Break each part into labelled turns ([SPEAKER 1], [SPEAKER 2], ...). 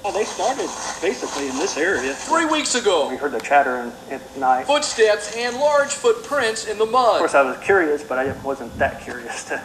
[SPEAKER 1] Well, they started basically in this area.
[SPEAKER 2] 3 weeks ago.
[SPEAKER 1] We heard the chatter at night.
[SPEAKER 2] Footsteps and large footprints in the mud.
[SPEAKER 1] Of course, I was curious, but I wasn't that curious to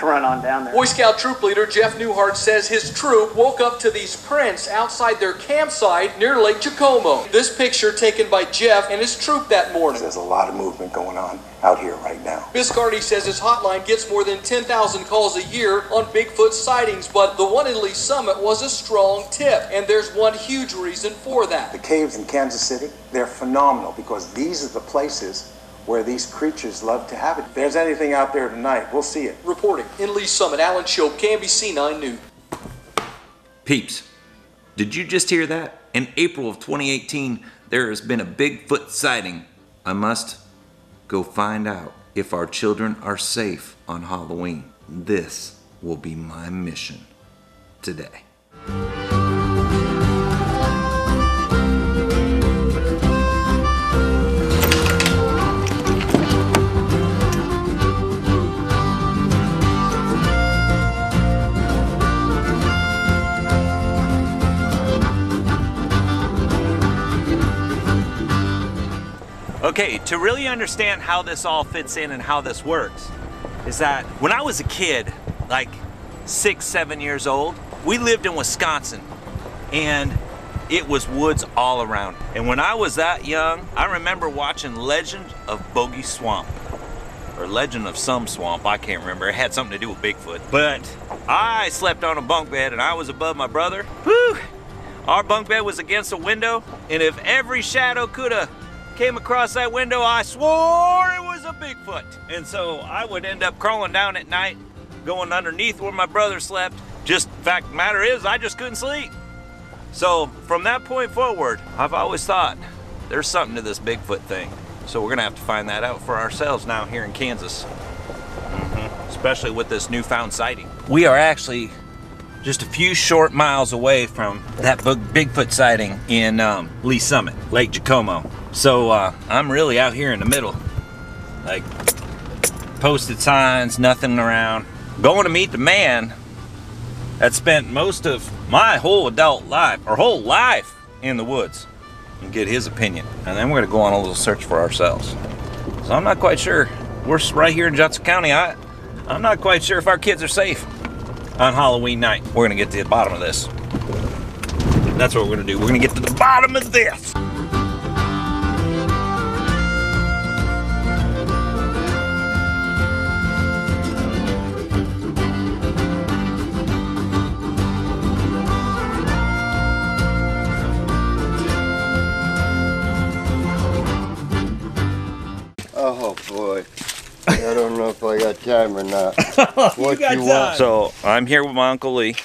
[SPEAKER 1] run on down there.
[SPEAKER 2] Boy Scout troop leader Jeff Newhart says his troop woke up to these prints outside their campsite near Lake Jacomo. This picture taken by Jeff and his troop that morning.
[SPEAKER 3] There's a lot of movement going on out here right now.
[SPEAKER 2] Biscardi says his hotline gets more than 10,000 calls a year on Bigfoot sightings, but the one in Lee Summit was a strong tip, and there's one huge reason for that.
[SPEAKER 3] The caves in Kansas City, they're phenomenal because these are the places where these creatures love to have it. If there's anything out there tonight, we'll see it.
[SPEAKER 2] Reporting in Lee Summit, Alan Shope, KMBC 9 News.
[SPEAKER 4] Peeps, did you just hear that? In April of 2018, there has been a Bigfoot sighting. I must go find out if our children are safe on Halloween. This will be my mission today. Okay, to really understand how this all fits in and how this works, is that when I was a kid, like 6, 7 years old, we lived in Wisconsin, and it was woods all around. And when I was that young, I remember watching Legend of Bogey Swamp, or Legend of some swamp, I can't remember. It had something to do with Bigfoot. But I slept on a bunk bed and I was above my brother. Whew! Our bunk bed was against a window, and if every shadow could have came across that window, I swore it was a Bigfoot. And so I would end up crawling down at night, going underneath where my brother slept. Just fact of the matter is, I just couldn't sleep. So from that point forward, I've always thought there's something to this Bigfoot thing. So we're gonna have to find that out for ourselves now here in Kansas. Especially with this newfound sighting. We are actually just a few short miles away from that Bigfoot sighting in Lee Summit, Lake Jacomo. So I'm really out here in the middle. Like, posted signs, nothing around. Going to meet the man that spent most of my whole adult life, or whole life, in the woods, and get his opinion. And then we're gonna go on a little search for ourselves. So I'm not quite sure. We're right here in Johnson County. I'm not quite sure if our kids are safe on Halloween night. We're gonna get to the bottom of this. That's what we're gonna do. We're gonna get to the bottom of this.
[SPEAKER 5] Oh boy, I don't know if I got time or not.
[SPEAKER 4] What you want? So I'm here with my Uncle Lee.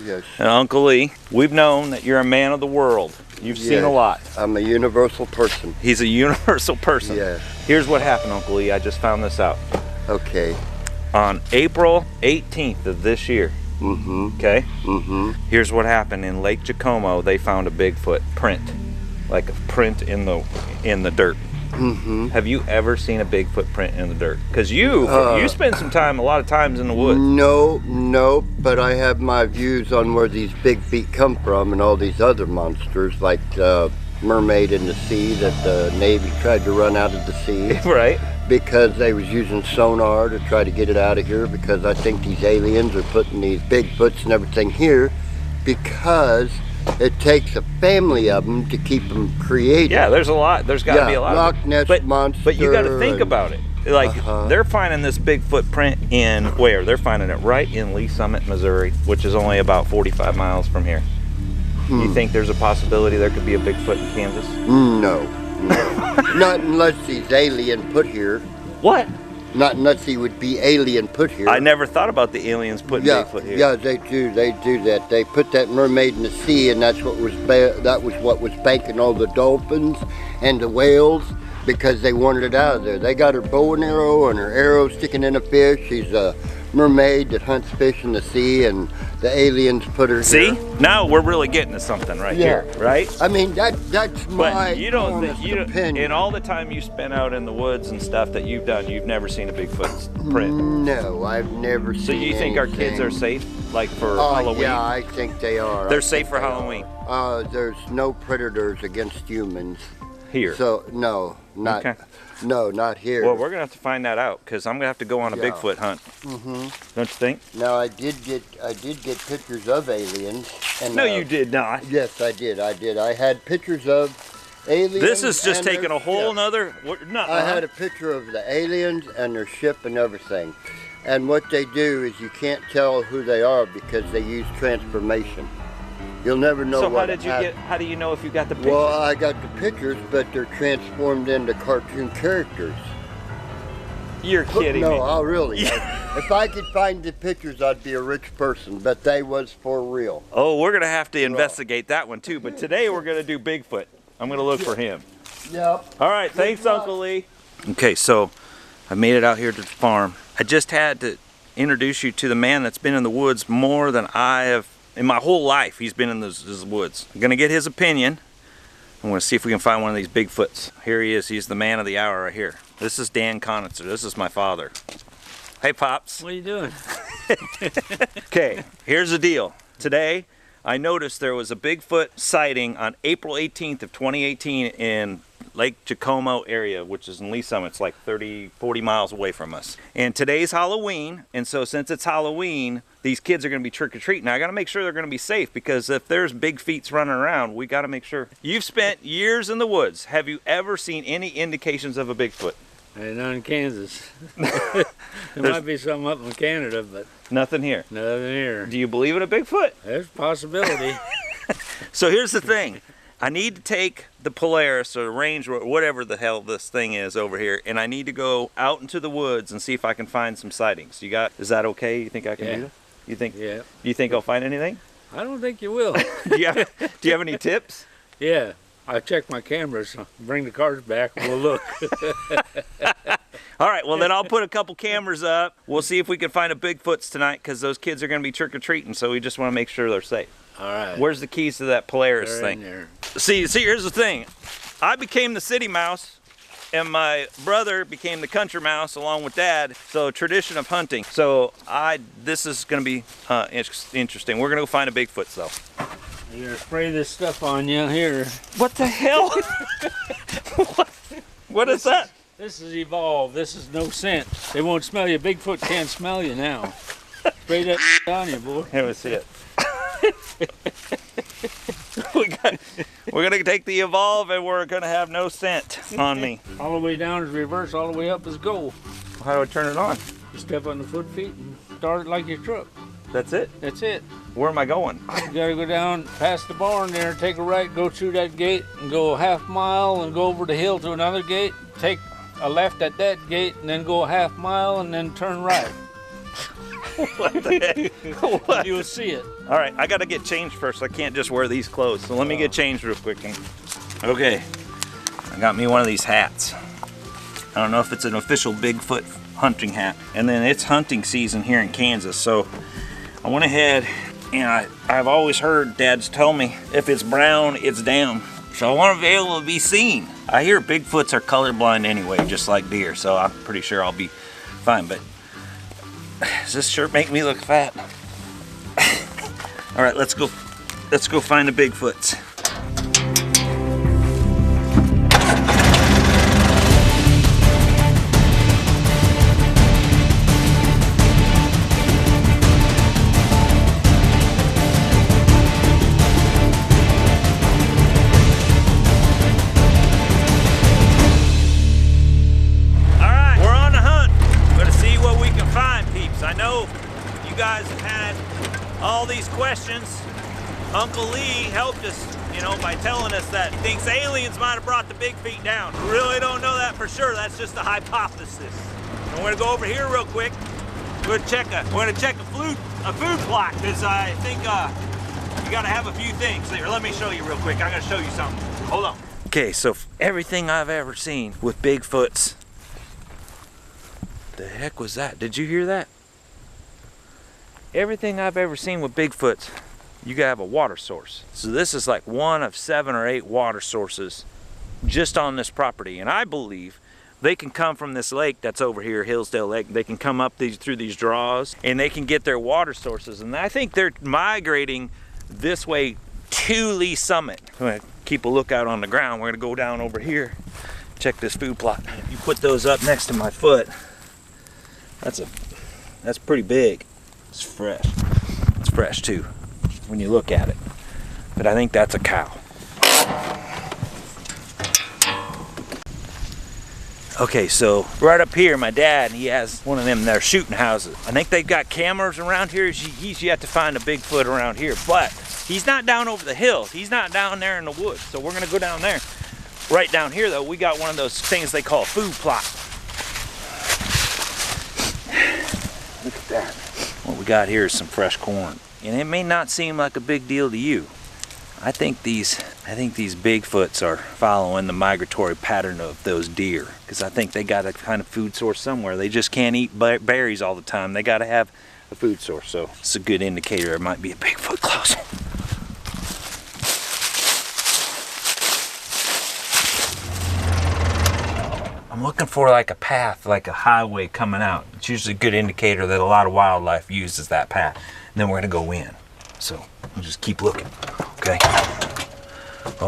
[SPEAKER 5] Yes.
[SPEAKER 4] And Uncle Lee, we've known that you're a man of the world. You've seen a lot.
[SPEAKER 5] I'm a universal person.
[SPEAKER 4] He's a universal person.
[SPEAKER 5] Yeah.
[SPEAKER 4] Here's what happened, Uncle Lee. I just found this out.
[SPEAKER 5] Okay.
[SPEAKER 4] On April 18th of this year. Okay? Here's what happened in Lake Jacomo. They found a Bigfoot print, like a print in the dirt. Have you ever seen a Bigfoot print in the dirt? Because you spend some time, a lot of times in the woods.
[SPEAKER 5] No, but I have my views on where these big feet come from and all these other monsters, like the mermaid in the sea that the Navy tried to run out of the sea.
[SPEAKER 4] Right.
[SPEAKER 5] Because they was using sonar to try to get it out of here, because I think these aliens are putting these Bigfoots and everything here because it takes a family of them to keep them creative.
[SPEAKER 4] Yeah, there's a lot. There's got to be a lot.
[SPEAKER 5] Loch Ness Monster.
[SPEAKER 4] But you got to think about it. Like, they're finding this Bigfoot print in where? They're finding it right in Lee Summit, Missouri, which is only about 45 miles from here. You think there's a possibility there could be a Bigfoot in Kansas?
[SPEAKER 5] No. Not unless he's alien put here.
[SPEAKER 4] What?
[SPEAKER 5] Not unless he would be alien put here.
[SPEAKER 4] I never thought about the aliens putting Bigfoot here.
[SPEAKER 5] Yeah, they do that. They put that mermaid in the sea, and that's what was banking all the dolphins and the whales, because they wanted it out of there. They got her bow and arrow, and her arrow sticking in a fish. She's a mermaid that hunts fish in the sea, and the aliens put her
[SPEAKER 4] See?
[SPEAKER 5] here.
[SPEAKER 4] Now we're really getting to something right here, right?
[SPEAKER 5] I mean, that's my
[SPEAKER 4] But you don't,
[SPEAKER 5] honest opinion.
[SPEAKER 4] in all the time you spent out in the woods and stuff that you've done, you've never seen a Bigfoot print.
[SPEAKER 5] No, I've never seen
[SPEAKER 4] So you think our kids are safe, like for Halloween?
[SPEAKER 5] Yeah, I think they are.
[SPEAKER 4] They're safe for Halloween.
[SPEAKER 5] There's no predators against humans.
[SPEAKER 4] Here.
[SPEAKER 5] So no, not not here.
[SPEAKER 4] Well, we're gonna have to find that out because I'm gonna have to go on a Bigfoot hunt. Don't you think?
[SPEAKER 5] Now I did get pictures of aliens. And,
[SPEAKER 4] No, you did not.
[SPEAKER 5] Yes, I did. I had pictures of aliens.
[SPEAKER 4] This is just
[SPEAKER 5] and
[SPEAKER 4] taking
[SPEAKER 5] their
[SPEAKER 4] a whole
[SPEAKER 5] ship.
[SPEAKER 4] nother.
[SPEAKER 5] I had a picture of the aliens and their ship and everything. And what they do is you can't tell who they are because they use transformation. You'll never know.
[SPEAKER 4] So
[SPEAKER 5] what
[SPEAKER 4] how do you know if you got the picture?
[SPEAKER 5] Well, I got the pictures, but they're transformed into cartoon characters.
[SPEAKER 4] You're kidding me.
[SPEAKER 5] No, I'll really. If I could find the pictures, I'd be a rich person, but they was for real.
[SPEAKER 4] Oh, we're gonna have to investigate that one too. But today we're gonna do Bigfoot. I'm gonna look for him.
[SPEAKER 5] Yep.
[SPEAKER 4] All right, thanks, Uncle Lee. Okay, so I made it out here to the farm. I just had to introduce you to the man that's been in the woods more than I have in my whole life. He's been in those woods. I'm gonna get his opinion. I'm gonna see if we can find one of these Bigfoots. Here he is. He's the man of the hour right here. This is Dan Conitzer. This is my father. Hey, Pops.
[SPEAKER 6] What are you doing?
[SPEAKER 4] Okay, here's the deal. Today, I noticed there was a Bigfoot sighting on April 18th of 2018 in Lake Jacomo area, which is in Lee Summit. It's like 40 miles away from us. And today's Halloween, and so since it's Halloween, these kids are going to be trick-or-treating. Now, I got to make sure they're going to be safe, because if there's big feets running around, we got to make sure. You've spent years in the woods. Have you ever seen any indications of a Bigfoot?
[SPEAKER 6] Hey, not in Kansas. There might be something up in Canada, but
[SPEAKER 4] Nothing here.
[SPEAKER 6] nothing here.
[SPEAKER 4] Do you believe in a Bigfoot?
[SPEAKER 6] There's a possibility.
[SPEAKER 4] So here's the thing. I need to take the Polaris or the Range Rover, whatever the hell this thing is over here, and I need to go out into the woods and see if I can find some sightings. Is that okay? You think I can do that? You think?
[SPEAKER 6] Yeah.
[SPEAKER 4] Do you think I'll find anything?
[SPEAKER 6] I don't think you will.
[SPEAKER 4] Do you have any tips?
[SPEAKER 6] Yeah. I checked my cameras. Bring the cars back and we'll look.
[SPEAKER 4] All right, well then I'll put a couple cameras up. We'll see if we can find a Bigfoots tonight, because those kids are going to be trick-or-treating, so we just want to make sure they're safe.
[SPEAKER 6] All right.
[SPEAKER 4] Where's the keys to that Polaris
[SPEAKER 6] They're
[SPEAKER 4] thing?
[SPEAKER 6] in there.
[SPEAKER 4] See, here's the thing. I became the city mouse, and my brother became the country mouse along with Dad. So tradition of hunting. So this is going to be interesting. We're going to go find a Bigfoot, though.
[SPEAKER 6] You're gonna spray this stuff on you here.
[SPEAKER 4] What the hell? What is that?
[SPEAKER 6] This is Evolve. This is no scent. They won't smell you. Bigfoot can't smell you now. Spray that on you, boy.
[SPEAKER 4] Here we see it. We're gonna take the Evolve, and we're gonna have no scent on me.
[SPEAKER 6] All the way down is reverse. All the way up is go.
[SPEAKER 4] How do I turn it on?
[SPEAKER 6] You step on the foot feet and start it like your truck.
[SPEAKER 4] That's it?
[SPEAKER 6] That's it.
[SPEAKER 4] Where am I going?
[SPEAKER 6] You gotta go down past the barn there, take a right, go through that gate, and go a half mile, and go over the hill to another gate. Take a left at that gate, and then go a half mile, and then turn right.
[SPEAKER 4] What the heck? What?
[SPEAKER 6] You'll see it.
[SPEAKER 4] All right, I gotta get changed first. I can't just wear these clothes. So let me get changed real quick. Okay, I got me one of these hats. I don't know if it's an official Bigfoot hunting hat. And then it's hunting season here in Kansas, so I went ahead and I've always heard Dads tell me if it's brown, it's down. So I want to be able to be seen. I hear Bigfoots are colorblind anyway, just like deer, so I'm pretty sure I'll be fine. But does this shirt make me look fat? All right, let's go find the Bigfoots. All these questions. Uncle Lee helped us, by telling us that thinks aliens might have brought the big feet down. We really don't know that for sure. That's just a hypothesis. And we're gonna go over here real quick. We're gonna check a food plot, because I think you gotta have a few things. Here, let me show you real quick. I'm gonna show you something. Hold on. Okay, so everything I've ever seen with Bigfoots. The heck was that? Did you hear that? everything I've ever seen with Bigfoots, you gotta have a water source. So this is like one of 7 or 8 water sources just on this property. And I believe they can come from this lake that's over here, Hillsdale Lake. They can come up through these draws and they can get their water sources. And I think they're migrating this way to Lee Summit. I'm gonna keep a lookout on the ground. We're gonna go down over here, check this food plot. If you put those up next to my foot, that's pretty big. It's fresh. It's fresh too, when you look at it. But I think that's a cow. Okay, so right up here, my dad, he has one of them, they're shooting houses. I think they've got cameras around here. He's yet to find a Bigfoot around here, but he's not down over the hill. He's not down there in the woods. So we're gonna go down there. Right down here though, we got one of those things they call a food plot. Look at that. What we got here is some fresh corn. And it may not seem like a big deal to you. I think these Bigfoots are following the migratory pattern of those deer, because I think they got a kind of food source somewhere. They just can't eat berries all the time. They got to have a food source. So it's a good indicator there might be a Bigfoot close. I'm looking for like a path, like a highway coming out. It's usually a good indicator that a lot of wildlife uses that path. And then we're gonna go in. So we'll just keep looking, okay? Oh boy.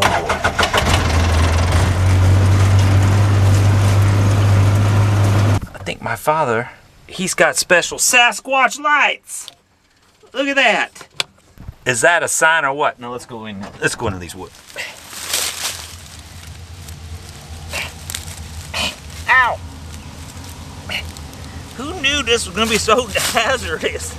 [SPEAKER 4] I think my father, he's got special Sasquatch lights. Look at that. Is that a sign or what? No, let's go in. Let's go into these woods. Ow! Who knew this was gonna be so hazardous?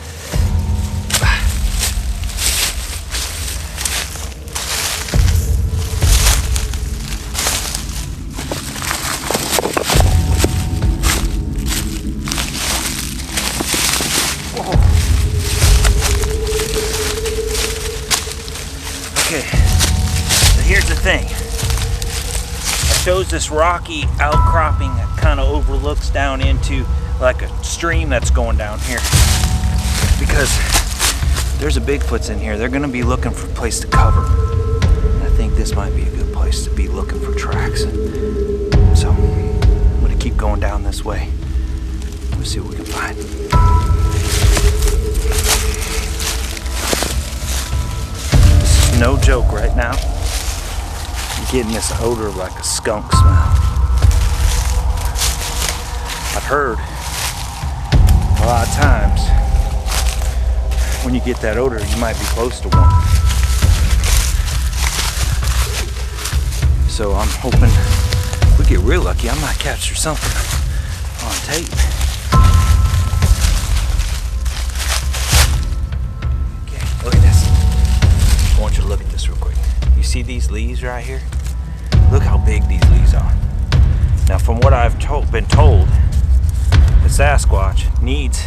[SPEAKER 4] Okay, so here's the thing. I chose this rocky outcropping that kind of overlooks down into like a stream that's going down here, because there's a Bigfoot's in here. They're gonna be looking for a place to cover. And I think this might be a good place to be looking for tracks. So I'm gonna keep going down this way. Let's see what we can find. This is no joke right now. I'm getting this odor of like a skunk smell. I've heard a lot of times when you get that odor, you might be close to one. So I'm hoping if we get real lucky, I might capture something on tape. Okay, look at this. I want you to look at this real quick. You see these leaves right here? Look how big these leaves are. Now, from what I've been told, the Sasquatch needs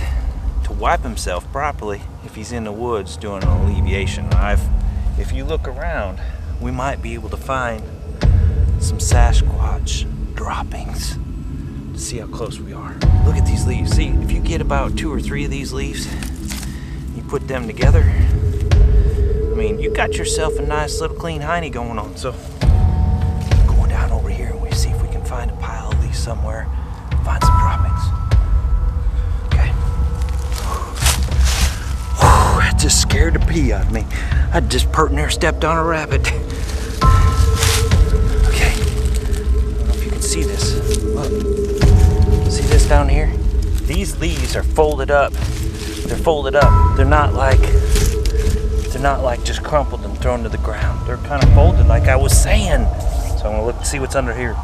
[SPEAKER 4] to wipe himself properly if he's in the woods doing an alleviation. If you look around, we might be able to find some Sasquatch droppings. See how close we are. Look at these leaves. See, if you get about 2 or 3 of these leaves, you put them together, I mean, you got yourself a nice little clean hiney going on. So, going down over here and we see if we can find a pile of these somewhere, find some droppings. Okay. Whew, that just scared the pee out of me. I just pert near stepped on a rabbit. Okay. I don't know if you can see this. Look. See this down here? These leaves are folded up. They're folded up. They're not like just crumpled and thrown to the ground. They're kind of folded like I was saying. So I'm gonna look and see what's under here.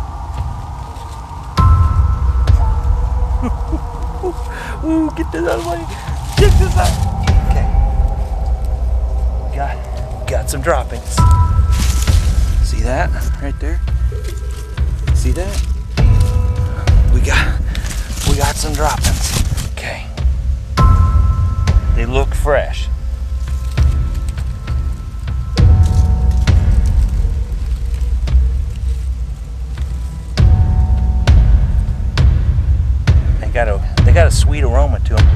[SPEAKER 4] Ooh, get this out of the way. Check this out. Okay. We got some droppings. See that right there? See that? We got some droppings. Okay. They look fresh. They got a sweet aroma to them.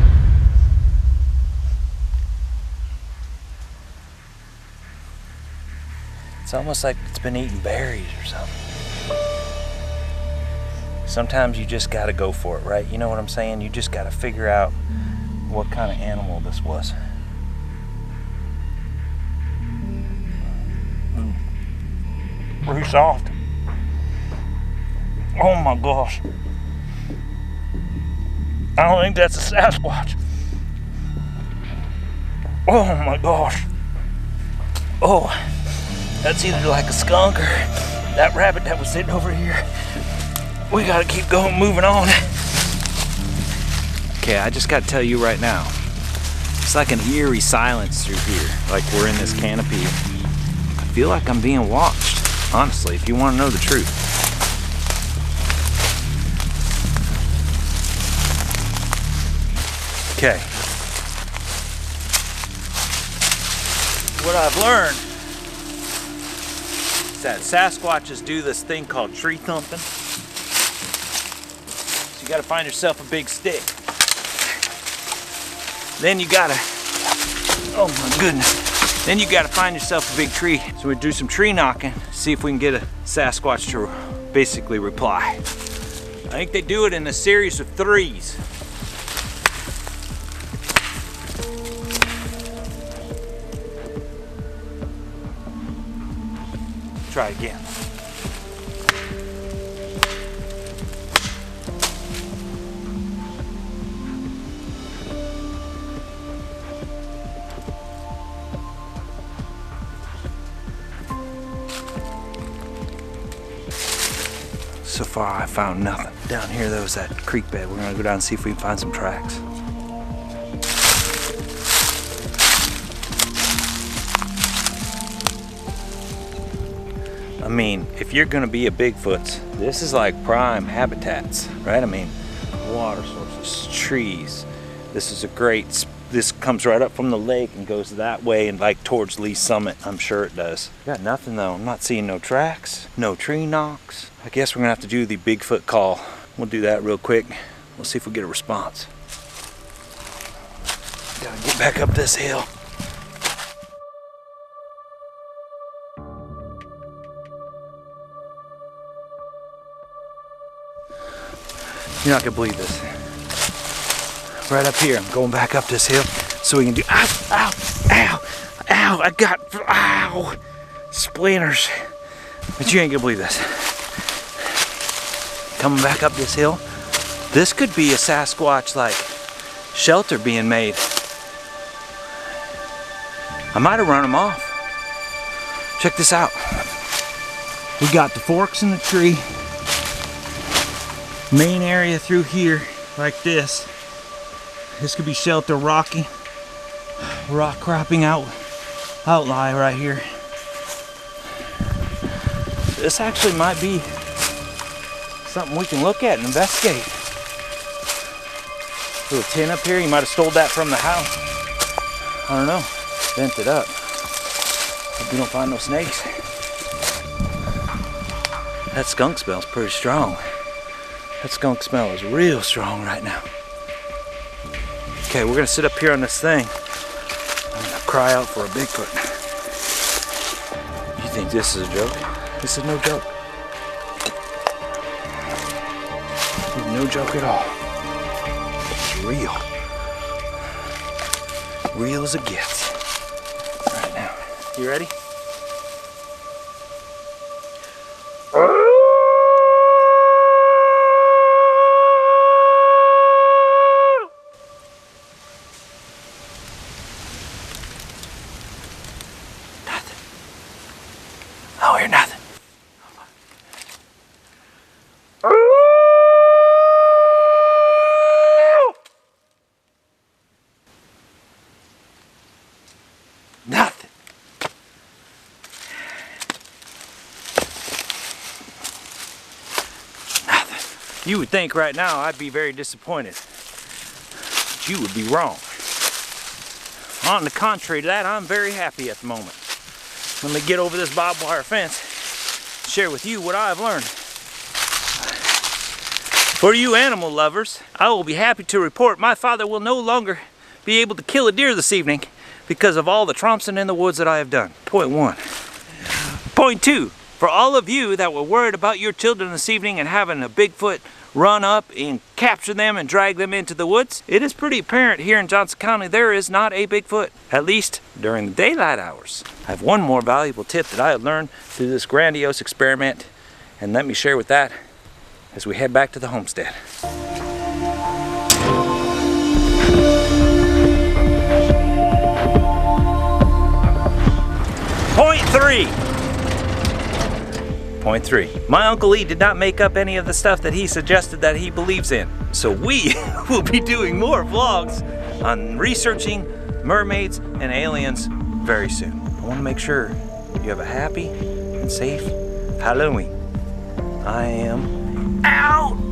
[SPEAKER 4] It's almost like it's been eating berries or something. Sometimes you just gotta go for it, right? You know what I'm saying? You just gotta figure out what kind of animal this was. Pretty soft. Oh my gosh. I don't think that's a Sasquatch. Oh my gosh. Oh, that's either like a skunk or that rabbit that was sitting over here. We gotta keep going, moving on. Okay, I just gotta tell you right now, it's like an eerie silence through here, like we're in this canopy. I feel like I'm being watched, honestly, if you want to know the truth. Okay. What I've learned is that Sasquatches do this thing called tree thumping. So you gotta find yourself a big stick. Then you gotta, oh my goodness. Then you gotta find yourself a big tree. So we do some tree knocking, see if we can get a Sasquatch to basically reply. I think they do it in a series of 3s. Try again. So far I found nothing. Down here there was that creek bed. We're gonna go down and see if we can find some tracks. I mean, if you're gonna be a Bigfoot, this is like prime habitats, right? I mean, water sources, trees. This is a great, this comes right up from the lake and goes that way and like towards Lee Summit. I'm sure it does. Got nothing though. I'm not seeing no tracks, no tree knocks. I guess we're gonna have to do the Bigfoot call. We'll do that real quick. We'll see if we get a response. Gotta get back up this hill. You're not gonna believe this. Right up here, I'm going back up this hill so we can do, ow, ow, ow, ow, I got, ow, splinters. But you ain't gonna believe this. Coming back up this hill, this could be a Sasquatch like shelter being made. I might have run them off. Check this out. We got the forks in the tree. Main area through here like this. This could be shelter rocky. Rock cropping outlie right here. This actually might be something we can look at and investigate. Little tin up here, you might have stole that from the house. I don't know, bent it up. Hope we don't find no snakes. That skunk smells pretty strong. That skunk smell is real strong right now. Okay, we're gonna sit up here on this thing. I'm gonna cry out for a Bigfoot. You think this is a joke? This is no joke. This is no joke at all. It's real. Real as it gets. Right now. You ready? I don't hear nothing. Nothing. Nothing. You would think right now I'd be very disappointed. But you would be wrong. On the contrary to that, I'm very happy at the moment. Let me get over this barbed wire fence, share with you what I've learned. For you animal lovers, I will be happy to report my father will no longer be able to kill a deer this evening because of all the trompsing in the woods that I have done. Point 1. Point 2, for all of you that were worried about your children this evening and having a Bigfoot run up and capture them and drag them into the woods, it is pretty apparent here in Johnson County there is not a Bigfoot, at least during the daylight hours. I have one more valuable tip that I have learned through this grandiose experiment, and let me share with that as we head back to the homestead. Point 3. My Uncle E did not make up any of the stuff that he suggested that he believes in. So we will be doing more vlogs on researching mermaids and aliens very soon. I want to make sure you have a happy and safe Halloween. I am out.